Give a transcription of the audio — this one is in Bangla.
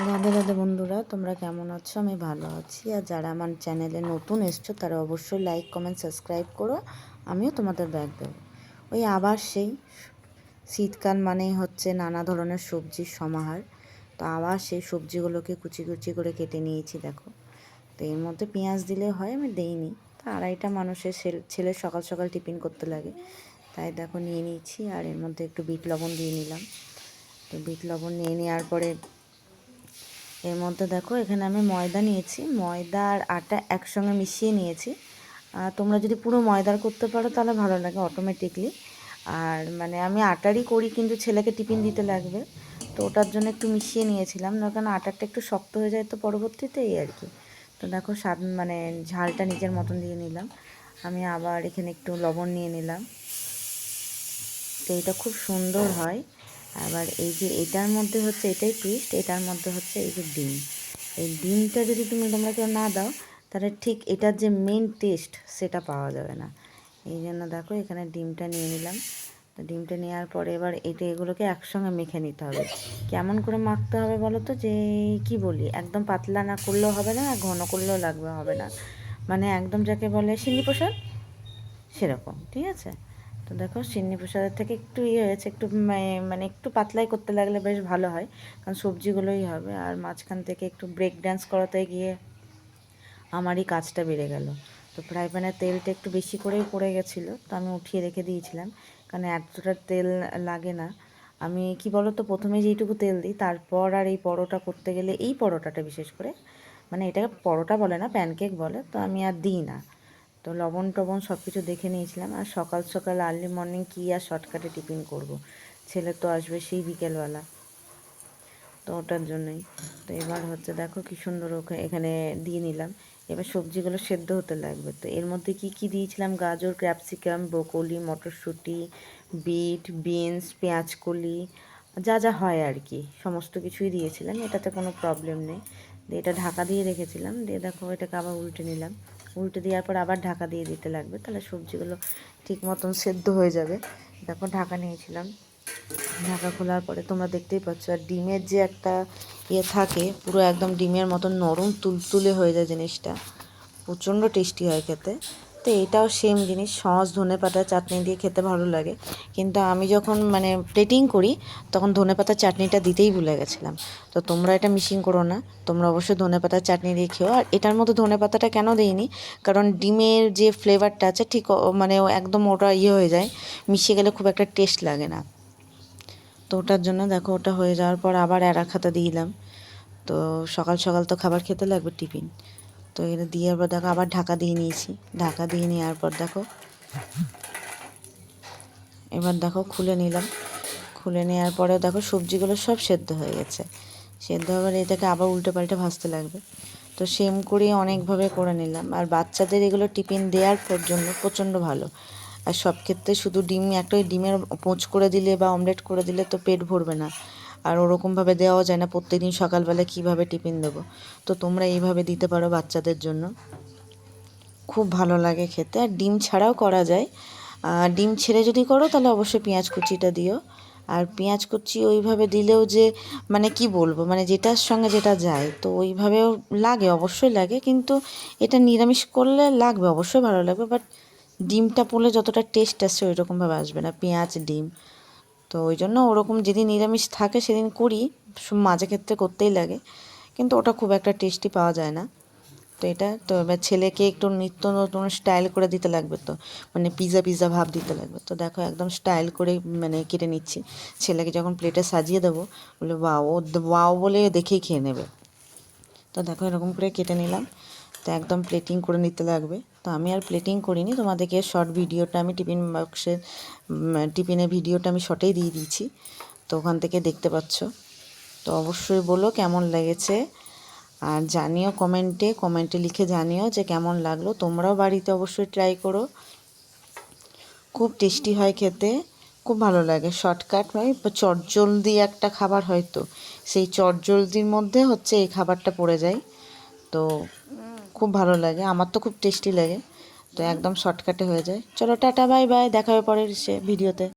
রাধে রাধে বন্ধুরা, তোমরা কেমন আছো? আমি ভালো আছি। আর যারা আমার চ্যানেলে নতুন এসছো তারা অবশ্যই লাইক কমেন্ট সাবস্ক্রাইব করো। আমিও তোমাদের ব্যাগ দেবো। ওই আবার সেই শীতকাল মানেই হচ্ছে নানা ধরনের সবজির সমাহার। তো আবার সেই সবজিগুলোকে কুচি কুচি করে কেটে নিয়েছি দেখো। তো এর মধ্যে পেঁয়াজ দিলে হয়, আমি দেইনি। তো আড়াইটা মানুষের ছেলে সকাল সকাল টিফিন করতে লাগে, তাই দেখো নিয়ে নিয়েছি। আর এর মধ্যে একটু বিট লবণ দিয়ে নিলাম। তো বিট লবণ নিয়ে নেওয়ার পরে এর মধ্যে দেখো এখানে আমি ময়দা নিয়েছি, ময়দা আর আটা একসঙ্গে মিশিয়ে নিয়েছি। তোমরা যদি পুরো ময়দার করতে পারো তাহলে ভালো লাগে অটোমেটিকলি। আর মানে আমি আটারই করি, কিন্তু ছেলেকে টিফিন দিতে লাগবে, তো ওটার জন্য একটু মিশিয়ে নিয়েছিলাম, না কারণ আটারটা একটু শক্ত হয়ে যায় তো পরবর্তীতে, এই আর কি। তো দেখো স্বাদ মানে ঝালটা নিজের মতন দিয়ে নিলাম। আমি আবার এখানে একটু লবণ নিয়ে নিলাম। তো এটা খুব সুন্দর হয়। আবার এই যে এটার মধ্যে হচ্ছে, এটাই টুইস্ট, এটার মধ্যে হচ্ছে এই যে ডিম। এই ডিমটা যদি তোমরা কেউ না দাও তাহলে ঠিক এটার যে মেন টেস্ট সেটা পাওয়া যাবে না। এই জন্য দেখো এখানে ডিমটা নিয়ে নিলাম। তো ডিমটা নেওয়ার পরে এবার এগুলোকে একসঙ্গে মেখে নিতে হবে। কেমন করে মাখতে হবে বলো তো? যে কি বলি, একদম পাতলা না করলেও হবে না, আর ঘন করলেও হবে না, মানে একদম যাকে বলে সিন্নি প্রসাদ সেরকম, ঠিক আছে? তো দেখো সিন্নি প্রসাদের থেকে একটু হয়েছে, একটু মানে একটু পাতলাই করতে লাগলে বেশ ভালো হয়, কারণ সবজিগুলোই হবে। আর মাঝখান থেকে একটু ব্রেক ড্যান্স করাতে গিয়ে আমারই কাজটা বেড়ে গেল। তো ফ্রাই প্যানের তেলটা একটু বেশি করেই পড়ে গেছিলো, তো আমি উঠিয়ে রেখে দিয়েছিলাম, কারণ এতটা তেল লাগে না। আমি কি বলো তো, প্রথমে যেইটুকু তেল দিই তারপর আর এই পরোটা করতে গেলে, এই পরোটাটা বিশেষ করে, মানে এটাকে পরোটা বলে না, প্যানকেক বলে, তো আমি আর দিই না। তো লবণ টবণ সব কিছু দেখে নিয়েছিলাম। আর সকাল সকাল আর্লি মর্নিং কী আর শর্টকাটে টিফিন করব, ছেলে তো আসবে সেই বিকেলবেলা, তো ওটার জন্যই। তো এবার হচ্ছে দেখো কী সুন্দর ওকে এখানে দিয়ে নিলাম। এবার সবজিগুলো সেদ্ধ হতে লাগবে। তো এর মধ্যে কি কি দিয়েছিলাম, গাজর, ক্যাপসিকাম, ব্রোকলি, মটরশুঁটি, বিট, বিনস, পেঁয়াজকলি, যা যা হয় আর কি সমস্ত কিছুই দিয়েছিলাম, এটাতে কোনো প্রবলেম নেই। দিয়ে এটা ঢাকা দিয়ে রেখেছিলাম। দিয়ে দেখো এটাকে আবার উল্টে নিলাম। উল্টে দেওয়ার পর আবার ঢাকা দিয়ে দিতে লাগবে, তাহলে সবজিগুলো ঠিক মতন সেদ্ধ হয়ে যাবে। দেখো ঢাকা নিয়েছিলাম। ঢাকা খোলার পরে তোমরা দেখতেই পাচ্ছ, আর ডিমের যে একটা থাকে, পুরো একদম ডিমের মতন নরম তুলতুলে হয়ে যায় জিনিসটা, প্রচণ্ড টেস্টি হয় খেতে। তো এটাও সেম জিনিস, সস ধনেপাতা চাটনি দিয়ে খেতে ভালো লাগে, কিন্তু আমি যখন মানে প্লেটিং করি তখন ধনেপাতার চাটনিটা দিতেই ভুলে গেছিলাম। তো তোমরা এটা মিসিং করো না, তোমরা অবশ্যই ধনেপাতার চাটনি দিয়ে খেও। আর এটার মধ্যে ধনেপাতাটা কেন দিইনি, কারণ ডিমের যে ফ্লেভারটা আছে ঠিক মানে একদম ওটা হয়ে যায়, মিশে গেলে খুব একটা টেস্ট লাগে না। তো ওটার জন্য দেখো ওটা হয়ে যাওয়ার পর আবার এরা খাতা দিলাম। তো সকাল সকাল তো খাবার খেতে লাগবে, টিফিন। তো এটা দিয়ে এবার দেখো আবার ঢাকা দিয়ে নিয়েছি। ঢাকা দিয়ে নেওয়ার পর দেখো এবার দেখো খুলে নিলাম। খুলে নেওয়ার পরে দেখো সবজিগুলো সব সেদ্ধ হয়ে গেছে। সেদ্ধ হওয়ার এটাকে আবার উল্টে পাল্টে ভাজতে লাগবে। তো সেম করে অনেকভাবে করে নিলাম। আর বাচ্চাদের এগুলো টিফিন দেওয়ার জন্য প্রচণ্ড ভালো। আর সব ক্ষেত্রে শুধু ডিম, একটা ডিমের পোঁচ করে দিলে বা অমলেট করে দিলে তো পেট ভরবে না, আর ওরকমভাবে দেওয়াও যায় না। প্রত্যেকদিন সকালবেলা কীভাবে টিফিন দেবো? তো তোমরা এইভাবে দিতে পারো বাচ্চাদের জন্য, খুব ভালো লাগে খেতে। আর ডিম ছাড়াও করা যায়। ডিম ছেড়ে যদি করো তাহলে অবশ্যই পেঁয়াজ কুচিটা দিও। আর পেঁয়াজ কুচি ওইভাবে দিলেও যে মানে কি বলবো, মানে যেটার সঙ্গে যেটা যায়, তো ওইভাবেও লাগে, অবশ্যই লাগে, কিন্তু এটা নিরামিষ করলে লাগবে, অবশ্যই ভালো লাগবে, বাট ডিমটা পড়লে যতটা টেস্ট আসছে ওই রকমভাবে আসবে না, পেঁয়াজ ডিম। তো ওই জন্য ওরকম যেদিন নিরামিষ থাকে সেদিন করি, মাঝে ক্ষেত্রে করতেই লাগে, কিন্তু ওটা খুব একটা টেস্টি পাওয়া যায় না। তো এটা তো এবার ছেলেকে একটু নিত্য নতুন স্টাইল করে দিতে লাগবে, তো মানে পিৎজা পিৎজা ভাব দিতে লাগবে। তো দেখো একদম স্টাইল করে মানে কেটে নিচ্ছি। ছেলেকে যখন প্লেটে সাজিয়ে দেবো, বলে ওয়াও, ও ওয়াও বলে দেখেই খেয়ে নেবে। তো দেখো এরকম করে কেটে নিলাম। তো একদম প্লেটিং করে নিতে লাগবে। তো আমি আর প্লেটিং করিনি, তোমাদেরকে শর্ট ভিডিওটা আমি টিফিনের ভিডিওটা আমি শর্টেই দিয়ে দিয়েছি, তো ওখান থেকে দেখতে পাচ্ছ। তো অবশ্যই বলো কেমন লেগেছে, আর জানিও কমেন্টে লিখে জানিও যে কেমন লাগলো। তোমরাও বাড়িতে অবশ্যই ট্রাই করো, খুব টেস্টি হয় খেতে, খুব ভালো লাগে। শর্টকাট হয়, চটজলদি একটা খাবার হয়তো, সেই চটজলদির মধ্যে হচ্ছে এই খাবারটা পড়ে যায়, তো খুব ভালো লাগে, আমার তো খুব টেস্টি লাগে। তো একদম শর্টকাটে হয়ে যায়। চলো টাটা, বাই বাই, দেখা হবে পরের ভিডিওতে।